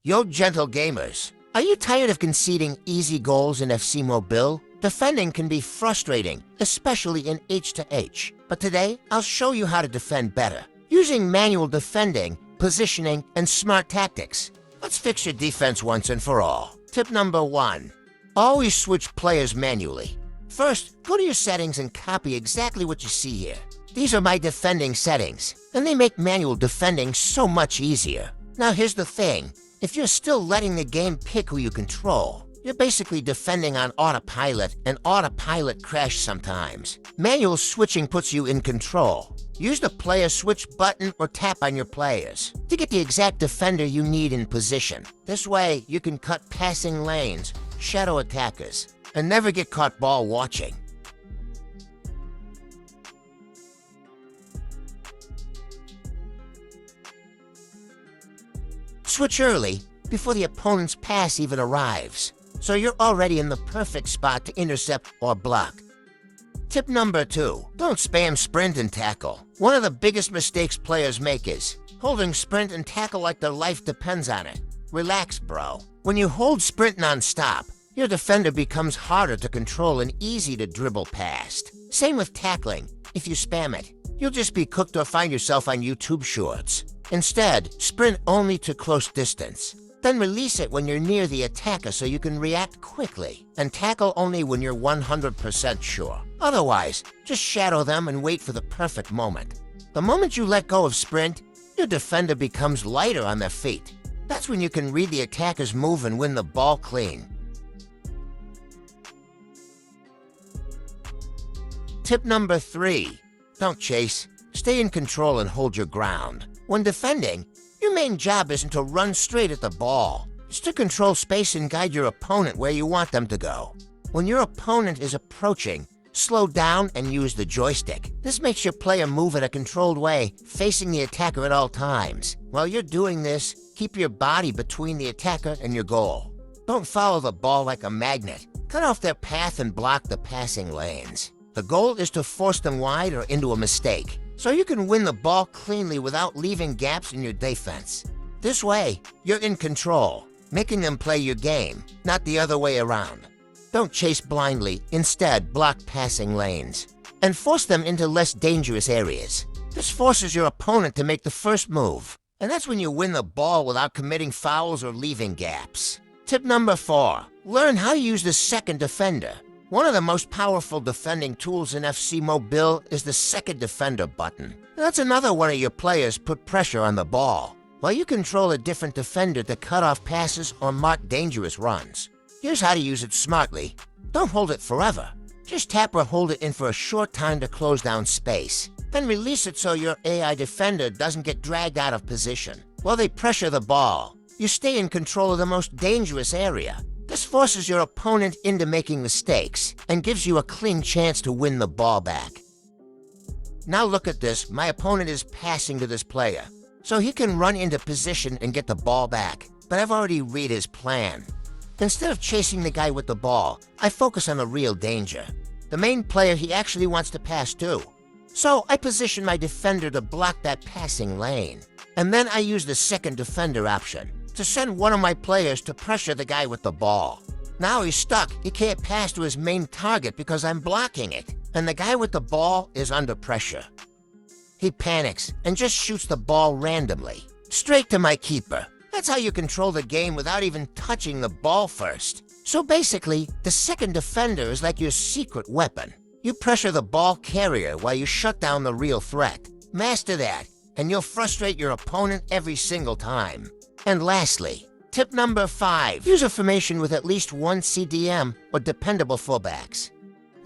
Yo, gentle gamers, are you tired of conceding easy goals in FC Mobile? Defending can be frustrating, especially in H2H. But today, I'll show you how to defend better, using manual defending, positioning, and smart tactics. Let's fix your defense once and for all. Tip number 1. Always switch players manually. First, go to your settings and copy exactly what you see here. These are my defending settings, and they make manual defending so much easier. Now here's the thing. If you're still letting the game pick who you control, you're basically defending on autopilot, and autopilot crashes sometimes. Manual switching puts you in control. Use the player switch button or tap on your players to get the exact defender you need in position. This way, you can cut passing lanes, shadow attackers, and never get caught ball watching. Switch early, before the opponent's pass even arrives, so you're already in the perfect spot to intercept or block. Tip number 2. Don't spam sprint and tackle. One of the biggest mistakes players make is holding sprint and tackle like their life depends on it. Relax, bro. When you hold sprint non-stop, your defender becomes harder to control and easy to dribble past. Same with tackling. If you spam it, you'll just be cooked or find yourself on YouTube Shorts. Instead, sprint only to close distance. Then release it when you're near the attacker so you can react quickly, and tackle only when you're 100% sure. Otherwise, just shadow them and wait for the perfect moment. The moment you let go of sprint, your defender becomes lighter on their feet. That's when you can read the attacker's move and win the ball clean. Tip number 3. Don't chase. Stay in control and hold your ground. When defending, your main job isn't to run straight at the ball. It's to control space and guide your opponent where you want them to go. When your opponent is approaching, slow down and use the joystick. This makes your player move in a controlled way, facing the attacker at all times. While you're doing this, keep your body between the attacker and your goal. Don't follow the ball like a magnet. Cut off their path and block the passing lanes. The goal is to force them wide or into a mistake, so you can win the ball cleanly without leaving gaps in your defense. This way, you're in control, making them play your game, not the other way around. Don't chase blindly, instead block passing lanes, and force them into less dangerous areas. This forces your opponent to make the first move, and that's when you win the ball without committing fouls or leaving gaps. Tip number 4. Learn how to use the second defender. One of the most powerful defending tools in FC Mobile is the second defender button. That's another one of your players put pressure on the ball, while you control a different defender to cut off passes or mark dangerous runs. Here's how to use it smartly. Don't hold it forever. Just tap or hold it in for a short time to close down space. Then release it so your AI defender doesn't get dragged out of position. While they pressure the ball, you stay in control of the most dangerous area. This forces your opponent into making mistakes and gives you a clean chance to win the ball back. Now look at this, my opponent is passing to this player, so he can run into position and get the ball back, but I've already read his plan. Instead of chasing the guy with the ball, I focus on the real danger, the main player he actually wants to pass to. So I position my defender to block that passing lane, and then I use the second defender option to send one of my players to pressure the guy with the ball. Now he's stuck. He can't pass to his main target because I'm blocking it, and the guy with the ball is under pressure. He panics and just shoots the ball randomly, straight to my keeper. That's how you control the game without even touching the ball first. So basically, the second defender is like your secret weapon. You pressure the ball carrier while you shut down the real threat. Master that, and you'll frustrate your opponent every single time. And lastly, tip number 5. Use a formation with at least one CDM or dependable fullbacks.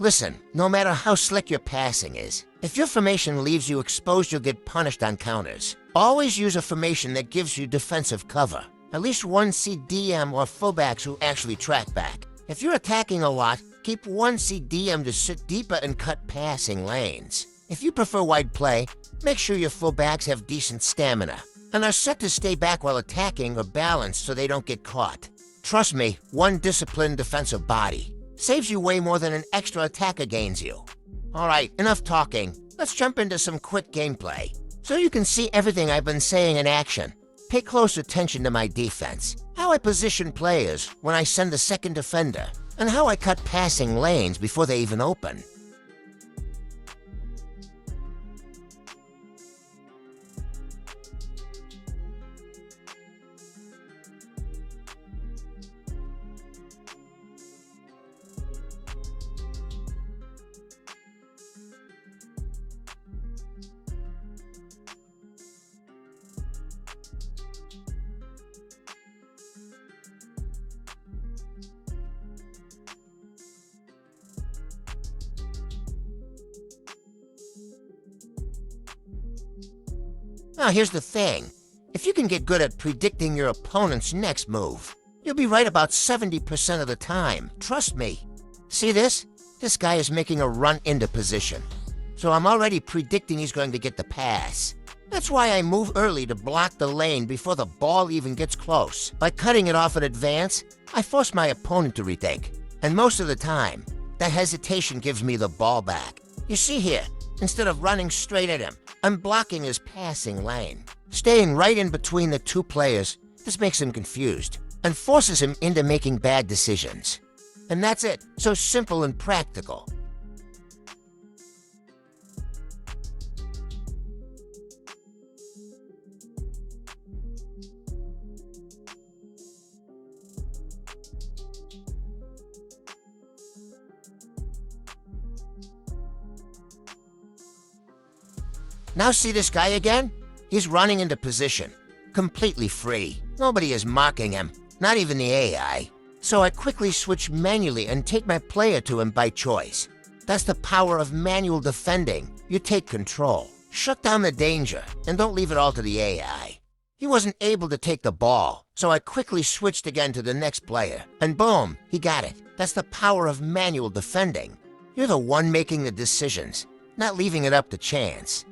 Listen, no matter how slick your passing is, if your formation leaves you exposed, you'll get punished on counters. Always use a formation that gives you defensive cover. At least one CDM or fullbacks who actually track back. If you're attacking a lot, keep one CDM to sit deeper and cut passing lanes. If you prefer wide play, make sure your fullbacks have decent stamina and are set to stay back while attacking or balanced so they don't get caught. Trust me, one disciplined defensive body saves you way more than an extra attacker gains you. Alright, enough talking. Let's jump into some quick gameplay, so you can see everything I've been saying in action. Pay close attention to my defense, how I position players when I send the second defender, and how I cut passing lanes before they even open. Now, here's the thing. If you can get good at predicting your opponent's next move, you'll be right about 70% of the time. Trust me. See this? This guy is making a run into position. So I'm already predicting he's going to get the pass. That's why I move early to block the lane before the ball even gets close. By cutting it off in advance, I force my opponent to rethink. And most of the time, that hesitation gives me the ball back. You see here, instead of running straight at him, I'm blocking his passing lane. Staying right in between the two players, this makes him confused and forces him into making bad decisions. And that's it. So simple and practical. Now see this guy again? He's running into position, completely free. Nobody is marking him, not even the AI. So I quickly switch manually and take my player to him by choice. That's the power of manual defending. You take control. Shut down the danger, and don't leave it all to the AI. He wasn't able to take the ball, so I quickly switched again to the next player, and boom, he got it. That's the power of manual defending. You're the one making the decisions, not leaving it up to chance.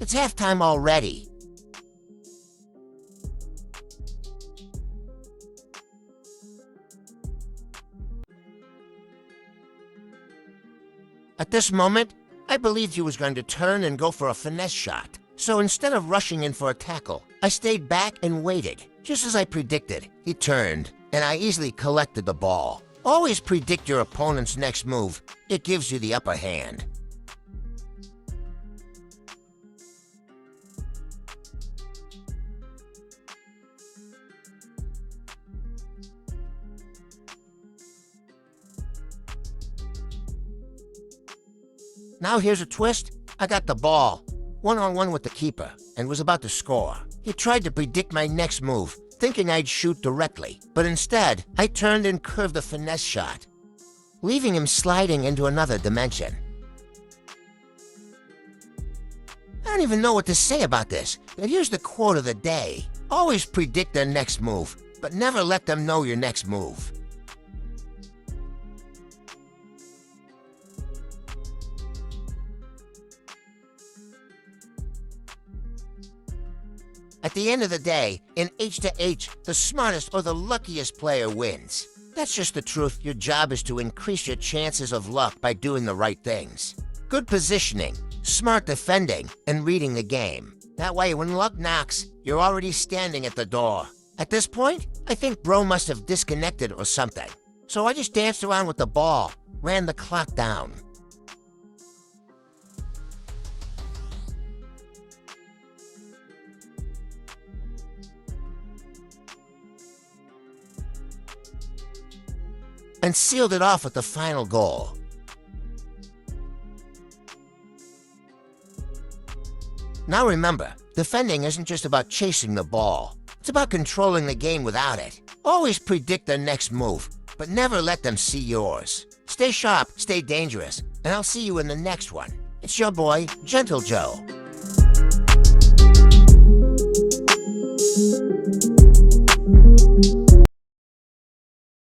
It's halftime already. At this moment, I believed he was going to turn and go for a finesse shot. So instead of rushing in for a tackle, I stayed back and waited. Just as I predicted, he turned, and I easily collected the ball. Always predict your opponent's next move. It gives you the upper hand. Now here's a twist. I got the ball, one-on-one with the keeper, and was about to score. He tried to predict my next move, thinking I'd shoot directly, but instead, I turned and curved a finesse shot, leaving him sliding into another dimension. I don't even know what to say about this, but here's the quote of the day. Always predict their next move, but never let them know your next move. At the end of the day, in H-to-H, the smartest or the luckiest player wins. That's just the truth. Your job is to increase your chances of luck by doing the right things. Good positioning, smart defending, and reading the game. That way, when luck knocks, You're already standing at the door. At this point, I think bro must have disconnected or something. So I just danced around with the ball, ran the clock down. And sealed it off with the final goal. Now remember, defending isn't just about chasing the ball. It's about controlling the game without it. Always predict their next move, but never let them see yours. Stay sharp, stay dangerous, and I'll see you in the next one. It's your boy, Gentle Joe.